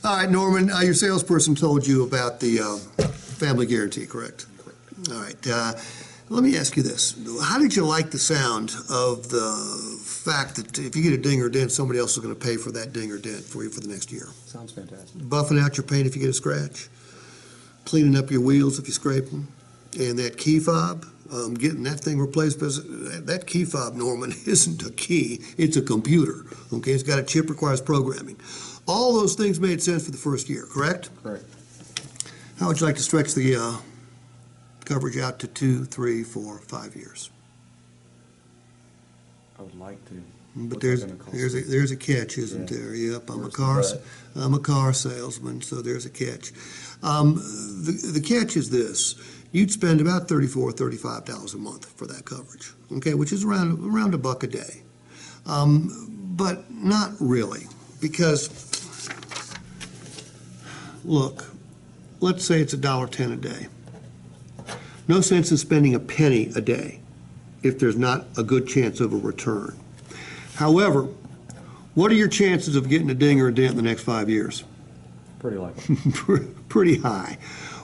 All right, Norman, your salesperson told you about the family guarantee, correct? All right. Let me ask you this. How did you like the sound of the fact that if you get a ding or dent, somebody else is going to pay for that ding or dent for you for the next year? Sounds fantastic. Buffing out your paint if you get a scratch, cleaning up your wheels if you scrape them, and that key fob, getting that thing replaced, because that key fob, Norman, isn't a key, it's a computer, okay? It's got a chip, requires programming. All those things made sense for the first year, correct? Correct. How would you like to stretch the coverage out to 2, 3, 4, 5 years? I would like to. But What's that gonna cost? there's a catch, isn't Yeah. there? Yep, I'm Where's a car salesman, so there's a catch. The catch is this: you'd spend about $34, $35 a month for that coverage, okay, which is around $1 a day, but not really, because look, let's say it's $1.10 a day. No sense in spending a penny a day if there's not a good chance of a return. However, what are your chances of getting a ding or a dent in the next 5 years? Pretty likely. Pretty high.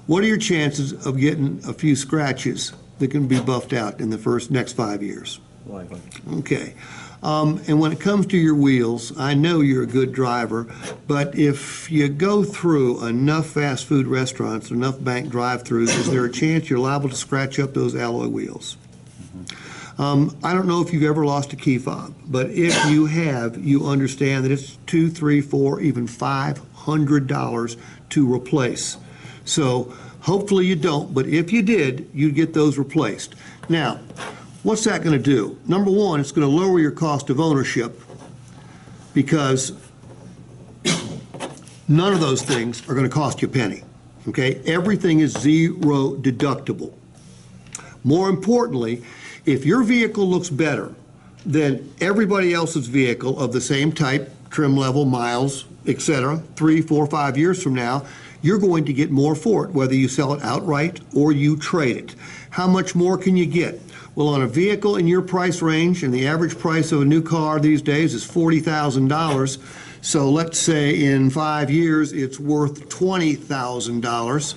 What are your chances of getting a few scratches that can be buffed out in the next 5 years? Likely. Okay. And when it comes to your wheels, I know you're a good driver, but if you go through enough fast food restaurants, enough bank drive-throughs, is there a chance you're liable to scratch up those alloy wheels? I don't know if you've ever lost a key fob, but if you have, you understand that it's $2, $3, $4, even $500 to replace. So hopefully you don't, but if you did, you'd get those replaced. Now, what's that going to do? Number one, it's going to lower your cost of ownership because none of those things are going to cost you a penny, okay? Everything is zero deductible. More importantly, if your vehicle looks better than everybody else's vehicle of the same type, trim level, miles, etc., 3, 4, 5 years from now, you're going to get more for it, whether you sell it outright or you trade it. How much more can you get? Well, on a vehicle in your price range, and the average price of a new car these days is $40,000, so let's say in 5 years it's worth $20,000.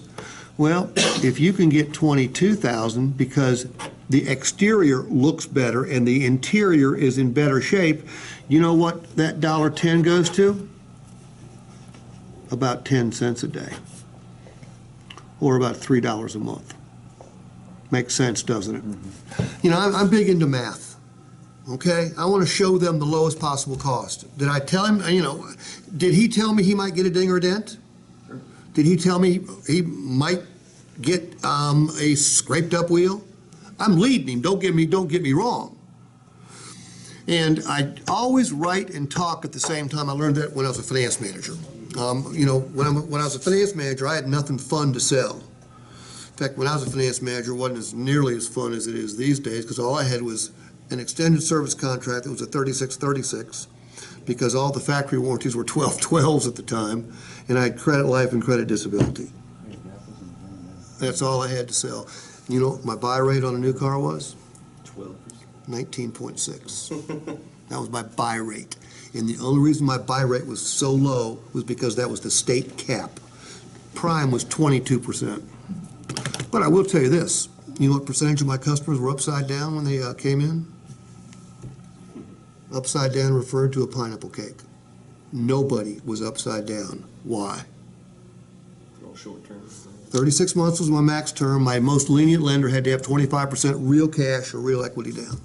Well, if you can get $22,000 because the exterior looks better and the interior is in better shape, you know what that $1.10 goes to? About 10 cents a day, or about $3 a month. Makes sense, doesn't it? You know, I'm big into math, okay? I want to show them the lowest possible cost. Did I tell him, you know, did he tell me he might get a ding or a dent? Did he tell me he might get a scraped up wheel? I'm leading him, don't get me wrong. And I always write and talk at the same time. I learned that when I was a finance manager. You know, when I was a finance manager, I had nothing fun to sell. In fact, when I was a finance manager, it wasn't as nearly as fun as it is these days, because all I had was an extended service contract that was a 3636, because all the factory warranties were 1212s at the time, and I had credit life and credit disability. That's all I had to sell. You know what my buy rate on a new car was? 19.6. That was my buy rate. And the only reason my buy rate was so low was because that was the state cap. Prime was 22%. But I will tell you this, you know what percentage of my customers were upside down when they came in? Upside down referred to a pineapple cake. Nobody was upside down. Why? All short term. 36 months was my max term. My most lenient lender had to have 25% real cash or real equity down.